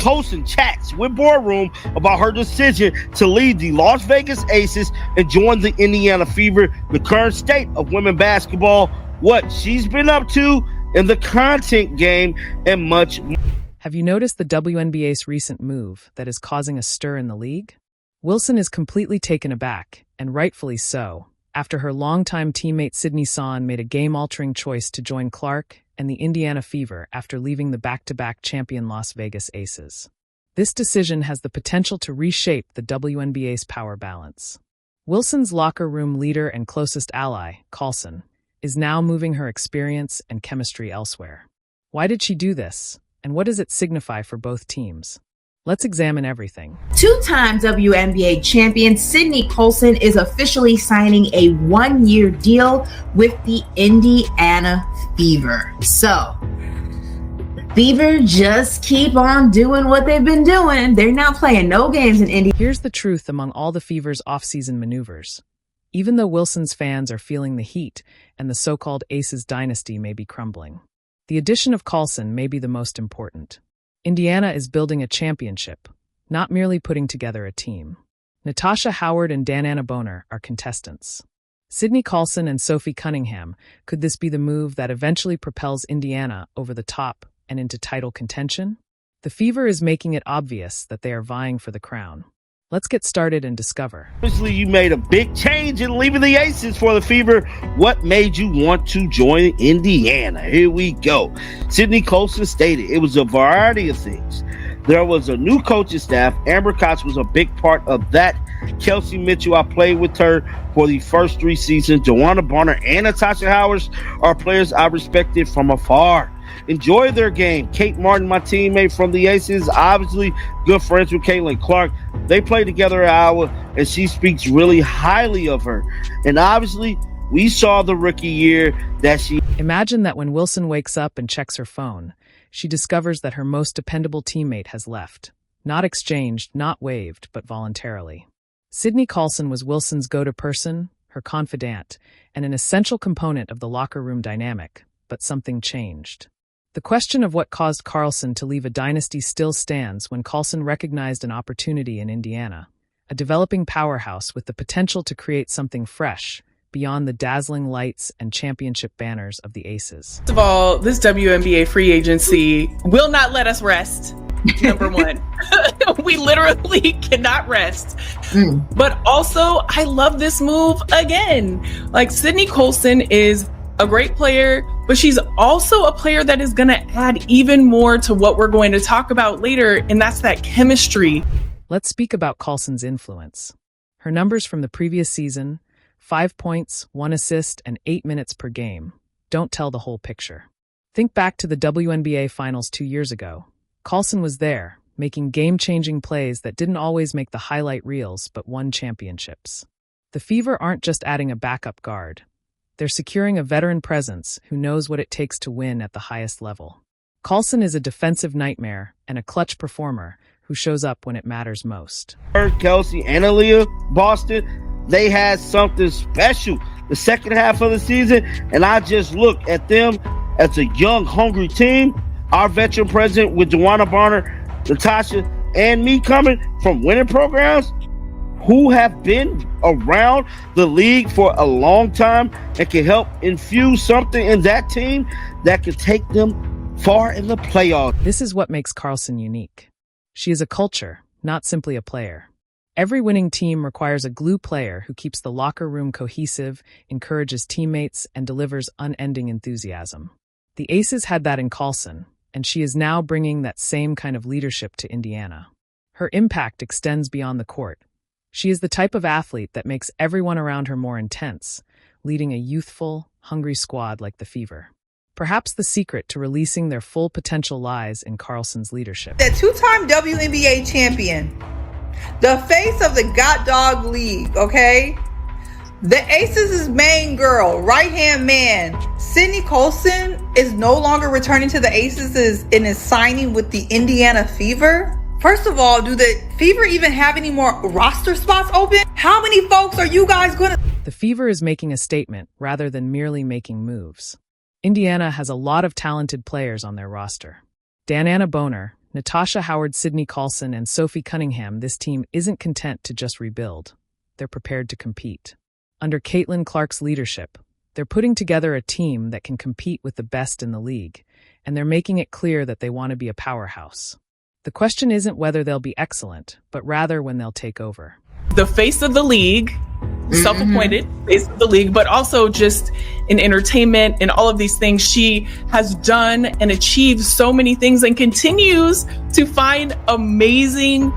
Colson chats with Boardroom about her decision to leave the Las Vegas Aces and join the Indiana Fever, the current state of women basketball, what she's been up to in the content game, and much more. Have you noticed the WNBA's recent move that is causing a stir in the league? Wilson is completely taken aback, and rightfully so, after her longtime teammate Sydney Colson made a game-altering choice to join Clark and the Indiana Fever after leaving the back-to-back champion Las Vegas Aces. This decision has the potential to reshape the WNBA's power balance. Wilson's locker room leader and closest ally, Colson, is now moving her experience and chemistry elsewhere. Why did she do this, and what does it signify for both teams? Let's examine everything. Two-time WNBA champion Sydney Colson is officially signing a one-year deal with the Indiana Fever. So, the Fever just keep on doing what they've been doing. They're not playing no games in Indy. Here's the truth among all the Fever's off-season maneuvers. Even though Wilson's fans are feeling the heat and the so-called Aces dynasty may be crumbling, the addition of Colson may be the most important. Indiana is building a championship, not merely putting together a team. Natasha Howard and Dananna Boner are contestants. Sydney Colson and Sophie Cunningham, could this be the move that eventually propels Indiana over the top and into title contention? The Fever is making it obvious that they are vying for the crown. Let's get started and discover. Obviously, you made a big change in leaving the Aces for the Fever. What made you want to join Indiana? Here we go. Sydney Colson stated it was a variety of things. There was a new coaching staff. Amber Cox was a big part of that. Kelsey Mitchell, I played with her for the first 3 seasons. Joanna Bonner and Natasha Howard are players I respected from afar. Enjoy their game. Kate Martin, my teammate from the Aces, obviously good friends with Caitlin Clark. They play together at Iowa, and she speaks really highly of her. And obviously, we saw the rookie year that she... Imagine that when Wilson wakes up and checks her phone, she discovers that her most dependable teammate has left. Not exchanged, not waived, but voluntarily. Sydney Colson was Wilson's go-to person, her confidant, and an essential component of the locker room dynamic, but something changed. The question of what caused Carlson to leave a dynasty still stands when Colson recognized an opportunity in Indiana, a developing powerhouse with the potential to create something fresh beyond the dazzling lights and championship banners of the Aces. First of all, this WNBA free agency will not let us rest. Number one, we literally cannot rest. But also, I love this move again. Like, Sydney Colson is a great player, but she's also a player that is going to add even more to what we're going to talk about later, and that's that chemistry. Let's speak about Colson's influence. Her numbers from the previous season, 5 points, 1 assist, and 8 minutes per game, don't tell the whole picture. Think back to the WNBA Finals 2 years ago. Colson was there, making game-changing plays that didn't always make the highlight reels but won championships. The Fever aren't just adding a backup guard. They're securing a veteran presence who knows what it takes to win at the highest level. Colson is a defensive nightmare and a clutch performer who shows up when it matters most. Kelsey and Aaliyah, Boston, they had something special the second half of the season, and I just look at them as a young, hungry team. Our veteran president with Joanna Bonner, Natasha, and me coming from winning programs who have been around the league for a long time and can help infuse something in that team that can take them far in the playoffs. This is what makes Carlson unique. She is a culture, not simply a player. Every winning team requires a glue player who keeps the locker room cohesive, encourages teammates, and delivers unending enthusiasm. The Aces had that in Colson, and she is now bringing that same kind of leadership to Indiana. Her impact extends beyond the court. She is the type of athlete that makes everyone around her more intense, leading a youthful, hungry squad like the Fever. Perhaps the secret to releasing their full potential lies in Carlson's leadership. The two-time WNBA champion, the face of the God Dog League, okay? The Aces' main girl, right-hand man, Sydney Colson, is no longer returning to the Aces and is signing with the Indiana Fever. First of all, do the Fever even have any more roster spots open? How many folks are you guys gonna... The Fever is making a statement rather than merely making moves. Indiana has a lot of talented players on their roster. Dananna Boner, Natasha Howard, Sydney Colson, and Sophie Cunningham, this team isn't content to just rebuild. They're prepared to compete. Under Caitlin Clark's leadership, they're putting together a team that can compete with the best in the league, and they're making it clear that they want to be a powerhouse. The question isn't whether they'll be excellent, but rather when they'll take over. The face of the league, self-appointed face of the league, but also just in entertainment and all of these things. She has done and achieved so many things and continues to find amazing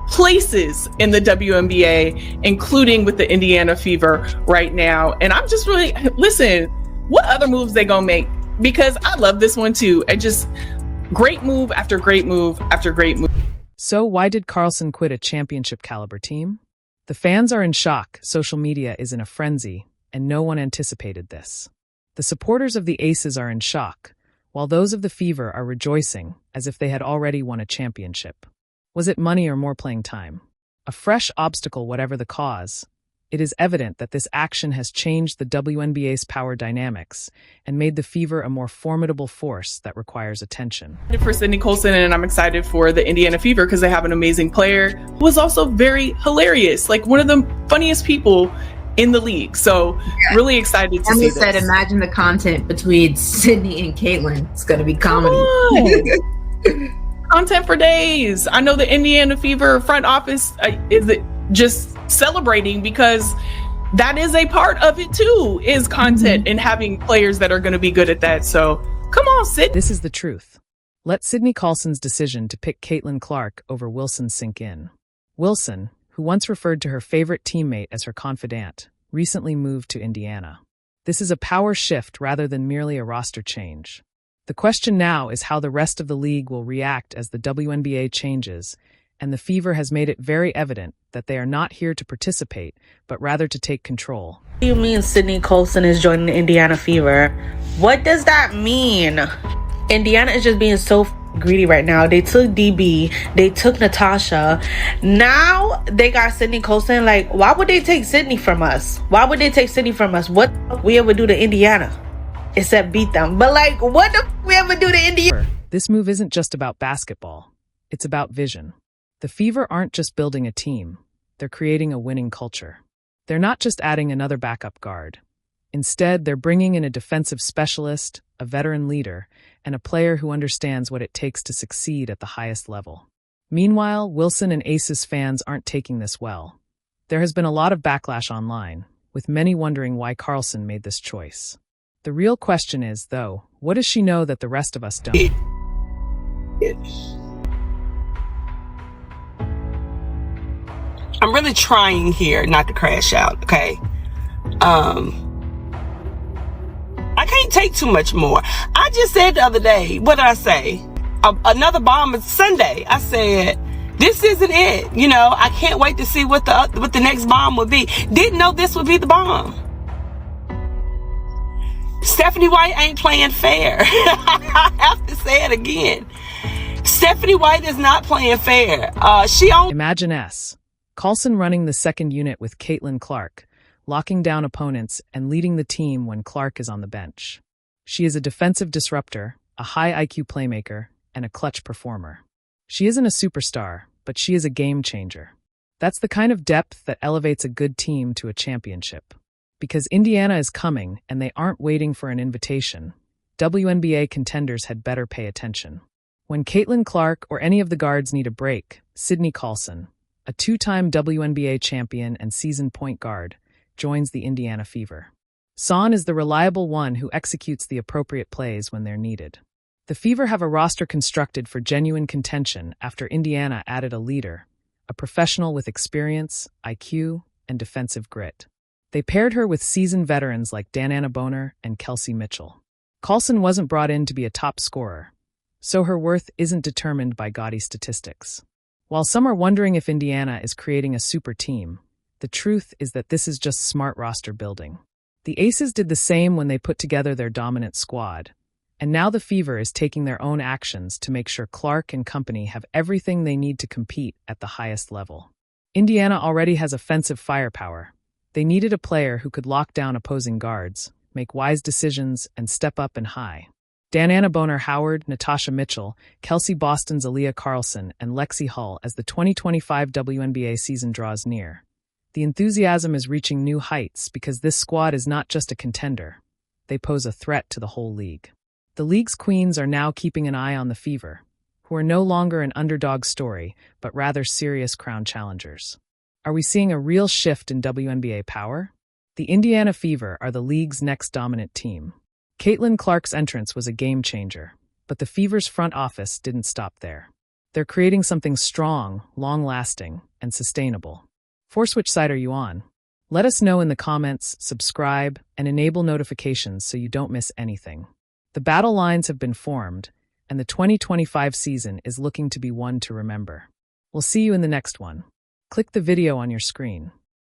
places in the WNBA, including with the Indiana Fever right now. And I'm just really, listen, what other moves they gonna make? Because I love this one too. And just great move after great move after great move. So why did Carlson quit a championship caliber team? The fans are in shock, social media is in a frenzy, and no one anticipated this. The supporters of the Aces are in shock, while those of the Fever are rejoicing as if they had already won a championship. Was it money or more playing time? A fresh obstacle, whatever the cause. It is evident that this action has changed the WNBA's power dynamics and made the Fever a more formidable force that requires attention. For Sydney Colson, and I'm excited for the Indiana Fever because they have an amazing player who is also very hilarious, like one of the funniest people in the league. So really excited to see this. Said, imagine the content between Sydney and Caitlin. It's going to be comedy. Content for days. I know the Indiana Fever front office is just celebrating because that is a part of it too, is content and having players that are going to be good at that. So come on, Sid. This is the truth. Let Sydney Colson's decision to pick Caitlin Clark over Wilson sink in. Wilson, who once referred to her favorite teammate as her confidant, recently moved to Indiana. This is a power shift rather than merely a roster change. The question now is how the rest of the league will react as the WNBA changes, and the Fever has made it very evident that they are not here to participate, but rather to take control. What do you mean Sydney Colson is joining the Indiana Fever? What does that mean? Indiana is just being so greedy right now. They took DB, they took Natasha. Now they got Sydney Colson. Like, why would they take Sydney from us? Why would they take Sydney from us? What we ever do to Indiana? Except beat them. But like, what the we ever do to Indiana? This move isn't just about basketball. It's about vision. The Fever aren't just building a team. They're creating a winning culture. They're not just adding another backup guard. Instead, they're bringing in a defensive specialist, a veteran leader, and a player who understands what it takes to succeed at the highest level. Meanwhile, Wilson and Aces fans aren't taking this well. There has been a lot of backlash online, with many wondering why Carlson made this choice. The real question is, though, what does she know that the rest of us don't? I'm really trying here not to crash out, okay? I can't take too much more. I just said the other day, what did I say? Another bomb is Sunday. I said, this isn't it. You know, I can't wait to see what the next bomb would be. Didn't know this would be the bomb. Stephanie White ain't playing fair. I have to say it again. Stephanie White is not playing fair. Imagine Colson running the second unit with Caitlin Clark, locking down opponents and leading the team when Clark is on the bench. She is a defensive disruptor, a high IQ playmaker, and a clutch performer. She isn't a superstar, but she is a game changer. That's the kind of depth that elevates a good team to a championship. Because Indiana is coming and they aren't waiting for an invitation, WNBA contenders had better pay attention. When Caitlin Clark or any of the guards need a break, Sydney Colson, a two-time WNBA champion and seasoned point guard, joins the Indiana Fever. Son is the reliable one who executes the appropriate plays when they're needed. The Fever have a roster constructed for genuine contention after Indiana added a leader, a professional with experience, IQ, and defensive grit. They paired her with seasoned veterans like Dananna Boner and Kelsey Mitchell. Colson wasn't brought in to be a top scorer, so her worth isn't determined by gaudy statistics. While some are wondering if Indiana is creating a super team, the truth is that this is just smart roster building. The Aces did the same when they put together their dominant squad, and now the Fever is taking their own actions to make sure Clark and company have everything they need to compete at the highest level. Indiana already has offensive firepower. They needed a player who could lock down opposing guards, make wise decisions, and step up and high. Dananna Boner-Howard, Natasha Mitchell, Kelsey Boston's Aaliyah Carlson, and Lexi Hull as the 2025 WNBA season draws near. The enthusiasm is reaching new heights because this squad is not just a contender. They pose a threat to the whole league. The league's queens are now keeping an eye on the Fever, who are no longer an underdog story, but rather serious crown challengers. Are we seeing a real shift in WNBA power? The Indiana Fever are the league's next dominant team. Caitlin Clark's entrance was a game changer, but the Fever's front office didn't stop there. They're creating something strong, long-lasting, and sustainable. Force, which side are you on? Let us know in the comments, subscribe, and enable notifications so you don't miss anything. The battle lines have been formed, and the 2025 season is looking to be one to remember. We'll see you in the next one. Click the video on your screen.